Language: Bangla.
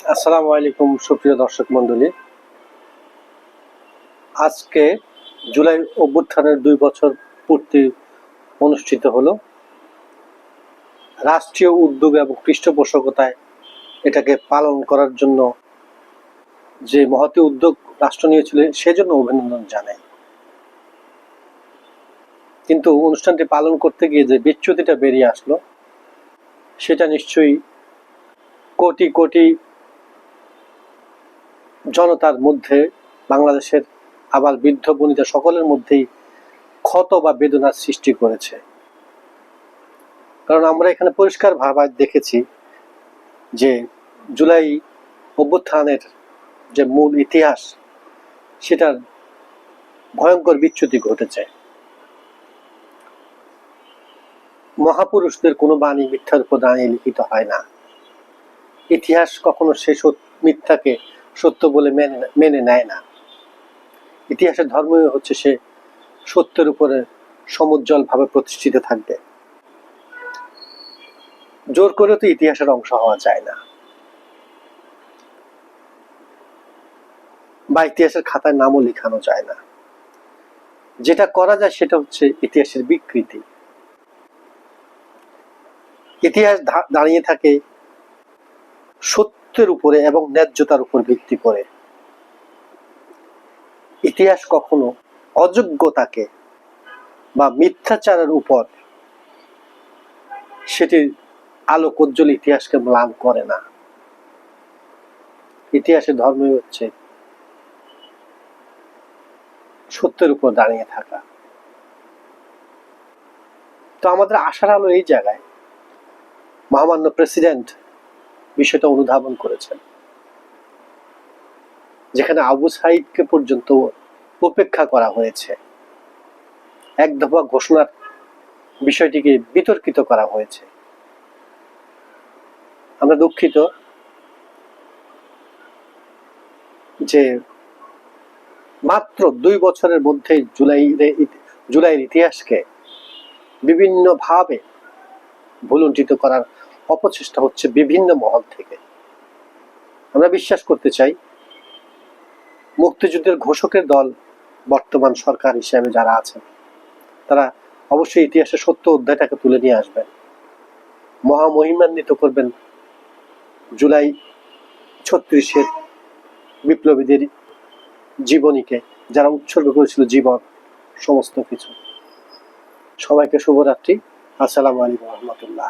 আসসালামু আলাইকুম সুপ্রিয় দর্শক মণ্ডলী। আজকে জুলাই অভ্যুত্থানের 2 বছর পূর্তি অনুষ্ঠিত হলো। রাষ্ট্রীয় উদ্যোগ এবং পৃষ্ঠপোষকতায় এটাকে পালন করার জন্য যে মহতী উদ্যোগ রাষ্ট্র নিয়েছিল সেজন্য অভিনন্দন জানাই। কিন্তু অনুষ্ঠানটি পালন করতে গিয়ে যে বিচ্যুতিটা বেরিয়ে আসলো সেটা নিশ্চয়ই কোটি কোটি জনতার মধ্যে, বাংলাদেশের আবার বৃদ্ধ বনিতা সকলের মধ্যেই ক্ষত বা বেদনার সৃষ্টি করেছে। কারণ আমরা এখানে পরিষ্কার ভাবে দেখেছি যে জুলাই অভ্যুত্থানের যে মূল ইতিহাস সেটার ভয়ঙ্কর বিচ্যুতি ঘটেছে। মহাপুরুষদের কোনো বাণী মিথ্যার উপর দাঁড়িয়ে লিখিত হয় না। ইতিহাস কখনো সে মিথ্যাকে সত্য বলে মেনে নেয় না। ইতিহাসের ধর্মই হচ্ছে সে সত্যের উপরে সমুজ্জ্বল ভাবে প্রতিষ্ঠিত থাকবে। জোর করে তো ইতিহাসের অংশ হওয়া যায় না, বা ইতিহাসের খাতায় নামও লেখানো যায় না। যেটা করা যায় সেটা হচ্ছে ইতিহাসের বিকৃতি। ইতিহাস দাঁড়িয়ে থাকে সত্যের উপরে এবং ন্যায্যতার উপর ভিত্তি করে। ইতিহাস কখনো অযোগ্যতাকে বা মিথ্যাচারের উপর সেটির আলোক উজ্জ্বল ইতিহাসকে ম্লান করে না। ইতিহাসের ধর্মই হচ্ছে সত্যের উপর দাঁড়িয়ে থাকা। তো আমাদের আশার আলো এই জায়গায়, মহামান্য প্রেসিডেন্ট বিষয়টা অনুধাবন করেছেন, যেখানে আবু সাইদকে পর্যন্ত উপেক্ষা করা হয়েছে, এক দফা ঘোষণার বিষয়টিকে বিতর্কিত করা হয়েছে। আমরা দুঃখিত যে মাত্র 2 বছরের মধ্যে জুলাইয়ের ইতিহাসকে বিভিন্ন ভাবে ভুলুণ্ঠিত করার অপচেষ্টা হচ্ছে বিভিন্ন মহল থেকে। আমরা বিশ্বাস করতে চাই মুক্তিযুদ্ধের ঘোষকের দল বর্তমান সরকার হিসেবে যারা আছেন তারা অবশ্যই ইতিহাসের সত্য অধ্যায়টাকে তুলে নিয়ে আসবেন, মহামহিমান্বিত করবেন জুলাই 36-এর বিপ্লবীদের জীবনীকে, যারা উৎসর্গ করেছিল জীবন, সমস্ত কিছু। সবাইকে শুভরাত্রি। আসসালামু আলাইকুম রহমতুল্লাহ।